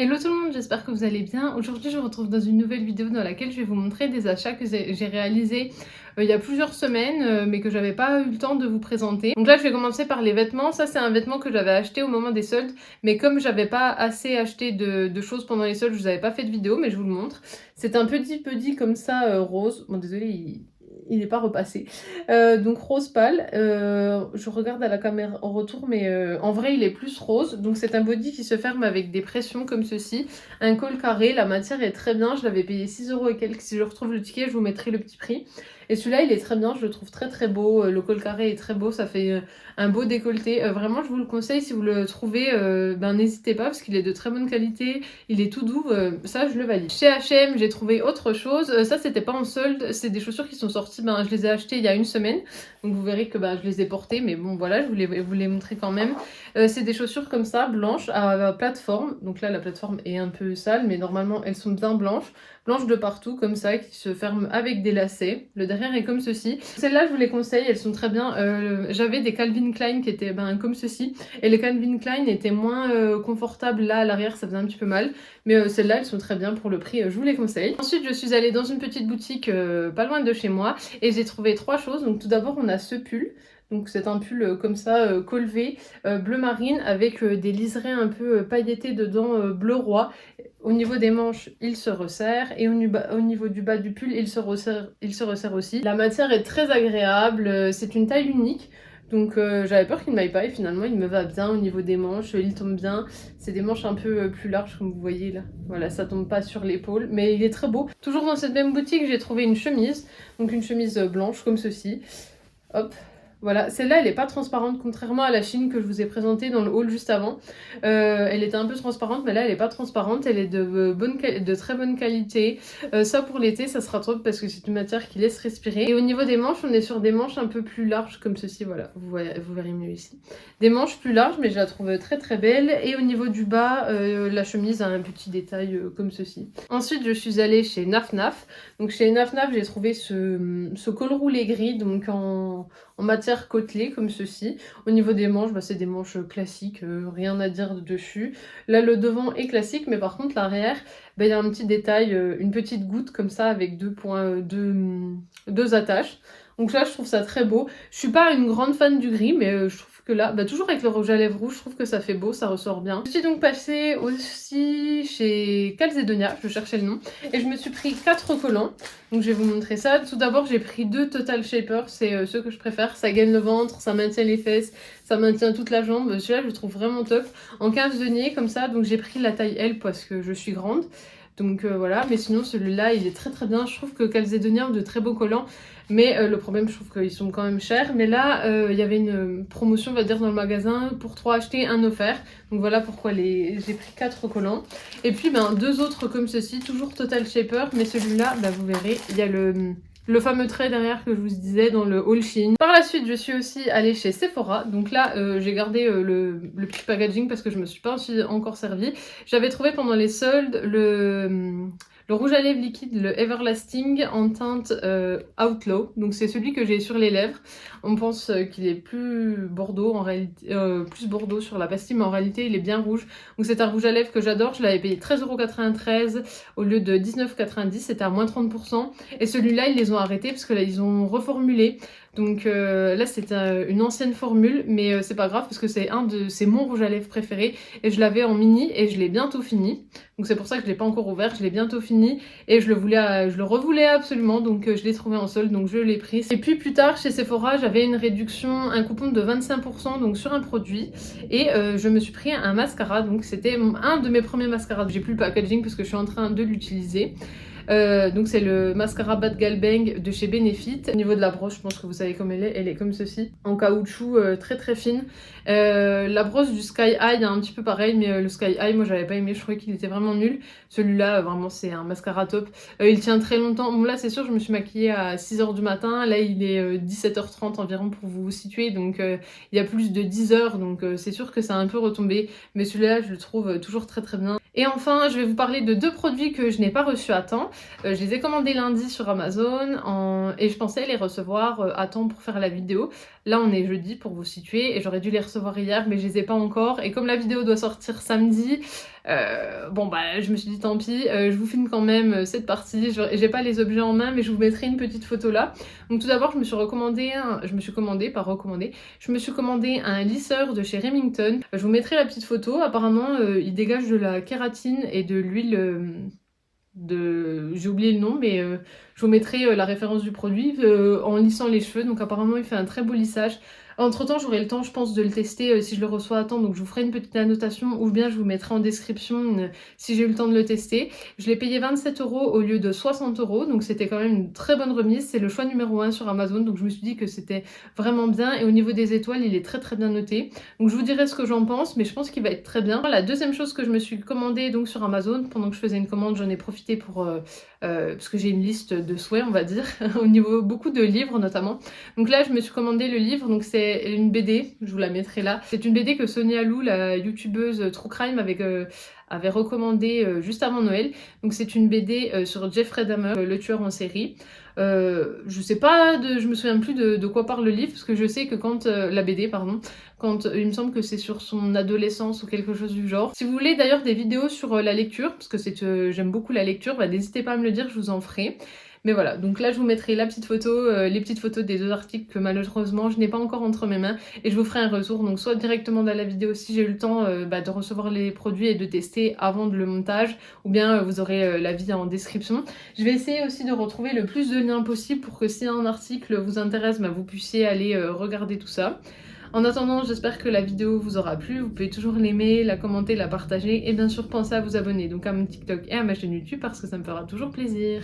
Hello tout le monde, j'espère que vous allez bien. Aujourd'hui, je vous retrouve dans une nouvelle vidéo dans laquelle je vais vous montrer des achats que j'ai réalisés il y a plusieurs semaines, mais que j'avais pas eu le temps de vous présenter. Donc là, je vais commencer par les vêtements. Ça, c'est un vêtement que j'avais acheté au moment des soldes, mais comme j'avais pas assez acheté de choses pendant les soldes, je vous avais pas fait de vidéo, mais je vous le montre. C'est un petit puddy comme ça, rose. Bon, désolé, il n'est pas repassé. Donc rose pâle. Je regarde à la caméra en retour, mais en vrai, il est plus rose. Donc c'est un body qui se ferme avec des pressions comme ceci. Un col carré. La matière est très bien. Je l'avais payé 6 € et quelques. Si je retrouve le ticket, je vous mettrai le petit prix. Et celui-là, il est très bien. Je le trouve très très beau. Le col carré est très beau. Ça fait un beau décolleté. Vraiment, je vous le conseille. Si vous le trouvez, n'hésitez pas parce qu'il est de très bonne qualité. Il est tout doux. Ça, je le valide. Chez H&M, j'ai trouvé autre chose. Ça, c'était pas en solde. C'est des chaussures qui sont sorties. Je les ai achetées il y a une semaine. Donc vous verrez que je les ai portées. Mais bon, voilà, je voulais vous les montrer quand même. C'est des chaussures comme ça, blanches, à plateforme. Donc là, la plateforme est un peu sale, mais normalement, elles sont bien blanches. Blanches de partout, comme ça, qui se ferment avec des lacets. Le derrière est comme ceci. Celles-là, je vous les conseille, elles sont très bien. J'avais des Calvin Klein qui étaient comme ceci. Et les Calvin Klein étaient moins confortables. Là, à l'arrière, ça faisait un petit peu mal. Mais celles-là, elles sont très bien pour le prix. Je vous les conseille. Ensuite, je suis allée dans une petite boutique pas loin de chez moi. Et j'ai trouvé 3 choses. Donc tout d'abord, on a ce pull. Donc c'est un pull comme ça, colvé, bleu marine, avec des liserés un peu pailletés dedans, bleu roi. Au niveau des manches, il se resserre, et au niveau du bas du pull, il se resserre aussi. La matière est très agréable, c'est une taille unique. Donc j'avais peur qu'il ne m'aille pas et finalement il me va bien au niveau des manches, il tombe bien. C'est des manches un peu plus larges comme vous voyez là. Voilà, ça tombe pas sur l'épaule, mais il est très beau. Toujours dans cette même boutique, j'ai trouvé une chemise. Donc une chemise blanche comme ceci. Hop. Voilà, celle-là elle est pas transparente contrairement à la Chine que je vous ai présentée dans le haul juste avant. Elle était un peu transparente mais là elle est pas transparente, elle est de très bonne qualité. Ça pour l'été ça sera top parce que c'est une matière qui laisse respirer. Et au niveau des manches on est sur des manches un peu plus larges comme ceci, voilà, vous verrez mieux ici. Des manches plus larges mais je la trouve très très belle. Et au niveau du bas, la chemise a un petit détail comme ceci. Ensuite je suis allée chez Naf Naf. Donc chez Naf Naf j'ai trouvé ce col roulé gris donc en matière côtelée comme ceci. Au niveau des manches, c'est des manches classiques, rien à dire dessus. Là le devant est classique mais par contre l'arrière, il y a un petit détail, une petite goutte comme ça avec deux attaches. Donc là je trouve ça très beau. Je suis pas une grande fan du gris mais je trouve que là, toujours avec le rouge à lèvres rouge, je trouve que ça fait beau, ça ressort bien. Je suis donc passée aussi chez Calzedonia, je cherchais le nom, et je me suis pris 4 collants. Donc je vais vous montrer ça. Tout d'abord j'ai pris 2 Total Shaper, c'est ceux que je préfère. Ça gaine le ventre, ça maintient les fesses, ça maintient toute la jambe. Celui-là je le trouve vraiment top. En 15 deniers comme ça, donc j'ai pris la taille L parce que je suis grande. Donc voilà, mais sinon celui-là il est très très bien. Je trouve que Calzedonia ont de très beaux collants. Mais le problème, je trouve qu'ils sont quand même chers. Mais là, il y avait une promotion, on va dire, dans le magasin. Pour 3 achetés, 1 offert. Donc voilà pourquoi j'ai pris 4 collants. Et puis, 2 autres comme ceci, toujours Total Shaper. Mais celui-là, vous verrez, il y a le fameux trait derrière que je vous disais dans le haul Shein. Par la suite, je suis aussi allée chez Sephora. Donc là, j'ai gardé le petit packaging parce que je me suis pas encore servi. J'avais trouvé pendant les soldes le rouge à lèvres liquide, le Everlasting en teinte Outlaw. Donc c'est celui que j'ai sur les lèvres. On pense qu'il est plus bordeaux en réalité, plus bordeaux sur la pastille, mais en réalité il est bien rouge. Donc c'est un rouge à lèvres que j'adore. Je l'avais payé 13,93 € au lieu de 19,90 €. C'était à moins 30%. Et celui-là ils les ont arrêtés parce que là ils ont reformulé. Donc là c'est une ancienne formule, mais c'est pas grave parce que c'est mon rouge à lèvres préféré et je l'avais en mini et je l'ai bientôt fini. Donc c'est pour ça que je l'ai pas encore ouvert, je l'ai bientôt fini et je le revoulais absolument, donc je l'ai trouvé en solde, donc je l'ai pris. Et puis plus tard chez Sephora j'avais une réduction, un coupon de 25% donc sur un produit et je me suis pris un mascara, donc c'était un de mes premiers mascaras. J'ai plus le packaging parce que je suis en train de l'utiliser. Donc c'est le mascara Bad Gal Bang de chez Benefit. Au niveau de la broche, je pense que vous savez comme elle est comme ceci, en caoutchouc très très fine. La brosse du Sky High est un petit peu pareil, mais le Sky High moi j'avais pas aimé, je trouvais qu'il était vraiment nul. Celui-là vraiment c'est un mascara top, il tient très longtemps. Bon là c'est sûr je me suis maquillée à 6h du matin, là il est 17h30 environ pour vous situer, donc il y a plus de 10 heures, donc c'est sûr que ça a un peu retombé, mais celui-là je le trouve toujours très très bien. Et enfin je vais vous parler de 2 produits que je n'ai pas reçus à temps. Je les ai commandés lundi sur Amazon et je pensais les recevoir à temps pour faire la vidéo. Là on est jeudi pour vous situer et j'aurais dû les recevoir hier mais je les ai pas encore. Et comme la vidéo doit sortir samedi, Bon bah je me suis dit tant pis, je vous filme quand même cette partie, j'ai pas les objets en main mais je vous mettrai une petite photo là. Donc tout d'abord je me suis commandé un lisseur de chez Remington. Je vous mettrai la petite photo, apparemment il dégage de la kératine et de l'huile j'ai oublié le nom mais je vous mettrai la référence du produit en lissant les cheveux, donc apparemment il fait un très beau lissage. Entre temps j'aurai le temps je pense de le tester si je le reçois à temps, donc je vous ferai une petite annotation ou bien je vous mettrai en description si j'ai eu le temps de le tester. Je l'ai payé 27 € au lieu de 60 €, donc c'était quand même une très bonne remise, c'est le choix numéro 1 sur Amazon, donc je me suis dit que c'était vraiment bien et au niveau des étoiles il est très bien noté. Donc je vous dirai ce que j'en pense, mais je pense qu'il va être très bien. La deuxième chose que je me suis commandée donc sur Amazon, pendant que je faisais une commande j'en ai profité pour parce que j'ai une liste de souhaits on va dire, au niveau beaucoup de livres notamment. Donc là je me suis commandé le livre, donc c'est une BD, je vous la mettrai là. C'est une BD que Sonia Lou, la youtubeuse True Crime, avait recommandé juste avant Noël. Donc c'est une BD sur Jeffrey Dahmer, le tueur en série. Je me souviens plus de quoi parle le livre, parce que je sais que quand la BD, pardon, quand il me semble que c'est sur son adolescence ou quelque chose du genre. Si vous voulez d'ailleurs des vidéos sur la lecture, parce que j'aime beaucoup la lecture, bah, n'hésitez pas à me le dire, je vous en ferai. Mais voilà, donc là je vous mettrai la petite photo, les petites photos des 2 articles que malheureusement je n'ai pas encore entre mes mains, et je vous ferai un retour, donc soit directement dans la vidéo si j'ai eu le temps de recevoir les produits et de tester avant le montage, ou bien vous aurez l'avis en description. Je vais essayer aussi de retrouver le plus de liens possible pour que si un article vous intéresse, vous puissiez aller regarder tout ça. En attendant, j'espère que la vidéo vous aura plu, vous pouvez toujours l'aimer, la commenter, la partager, et bien sûr pensez à vous abonner donc à mon TikTok et à ma chaîne YouTube parce que ça me fera toujours plaisir.